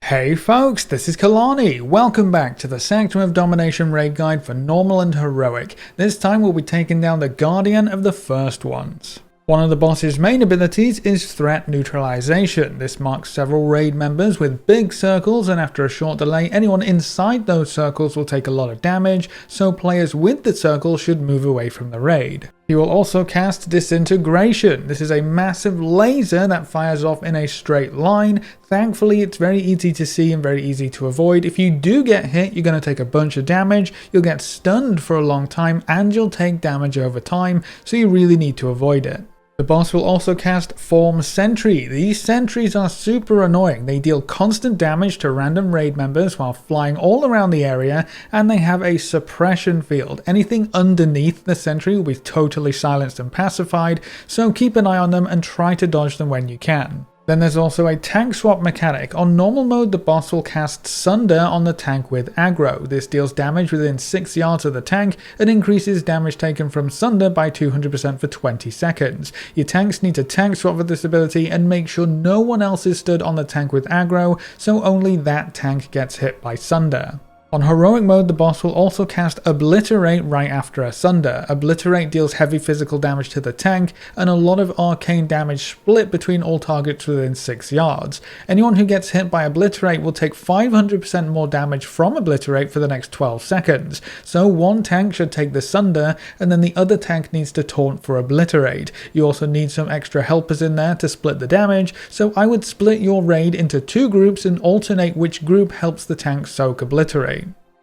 Hey folks, this is Kalani. Welcome back to the Sanctum of Domination raid guide for normal and heroic. This time we'll be taking down the Guardian of the First Ones. One of the boss's main abilities is threat neutralization. This marks several raid members with big circles, and after a short delay anyone inside those circles will take a lot of damage, so players with the circle should move away from the raid. He will also cast Disintegration. This is a massive laser that fires off in a straight line. Thankfully it's very easy to see and very easy to avoid. If you do get hit, you're going to take a bunch of damage, you'll get stunned for a long time, and you'll take damage over time, so you really need to avoid it. The boss will also cast Form Sentry. These sentries are super annoying. They deal constant damage to random raid members while flying all around the area, and they have a suppression field. Anything underneath the sentry will be totally silenced and pacified, so keep an eye on them and try to dodge them when you can. Then there's also a tank swap mechanic. On normal mode, the boss will cast Sunder on the tank with aggro. This deals damage within 6 yards of the tank and increases damage taken from Sunder by 200% for 20 seconds. Your tanks need to tank swap with this ability and make sure no one else is stood on the tank with aggro, so only that tank gets hit by Sunder. On heroic mode, the boss will also cast Obliterate right after a Sunder. Obliterate deals heavy physical damage to the tank, and a lot of arcane damage split between all targets within 6 yards. Anyone who gets hit by Obliterate will take 500% more damage from Obliterate for the next 12 seconds. So one tank should take the Sunder, and then the other tank needs to taunt for Obliterate. You also need some extra helpers in there to split the damage, so I would split your raid into 2 groups and alternate which group helps the tank soak Obliterate.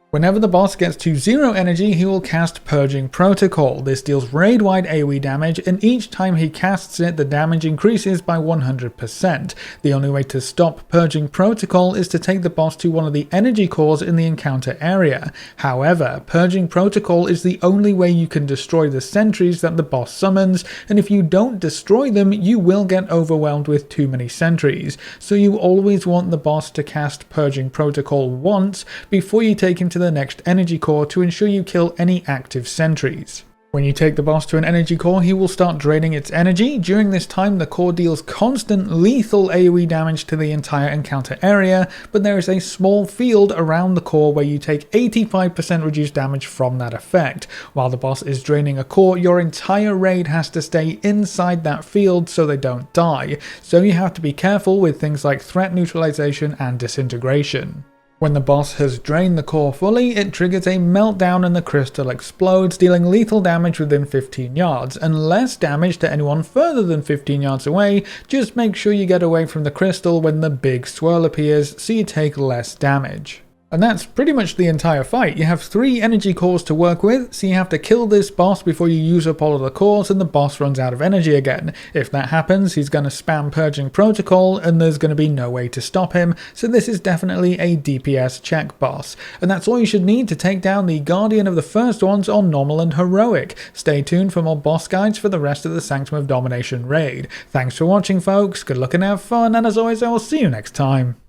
Whenever the boss gets to 0 energy, he will cast Purging Protocol. This deals raid-wide AoE damage, and each time he casts it, the damage increases by 100%. The only way to stop Purging Protocol is to take the boss to one of the energy cores in the encounter area. However, Purging Protocol is the only way you can destroy the sentries that the boss summons, and if you don't destroy them, you will get overwhelmed with too many sentries. So you always want the boss to cast Purging Protocol once before you take him to the next energy core to ensure you kill any active sentries. When you take the boss to an energy core, he will start draining its energy. During this time, the core deals constant lethal AoE damage to the entire encounter area, but there is a small field around the core where you take 85% reduced damage from that effect. While the boss is draining a core, your entire raid has to stay inside that field so they don't die, so you have to be careful with things like threat neutralization and disintegration. When the boss has drained the core fully, it triggers a meltdown and the crystal explodes, dealing lethal damage within 15 yards, and less damage to anyone further than 15 yards away. Just make sure you get away from the crystal when the big swirl appears so you take less damage. And that's pretty much the entire fight. You have 3 energy cores to work with, so you have to kill this boss before you use up all of the cores and the boss runs out of energy again. If that happens, he's going to spam Purging Protocol and there's going to be no way to stop him, so this is definitely a DPS check boss. And that's all you should need to take down the Guardian of the First Ones on normal and heroic. Stay tuned for more boss guides for the rest of the Sanctum of Domination raid. Thanks for watching folks, good luck and have fun, and as always I will see you next time.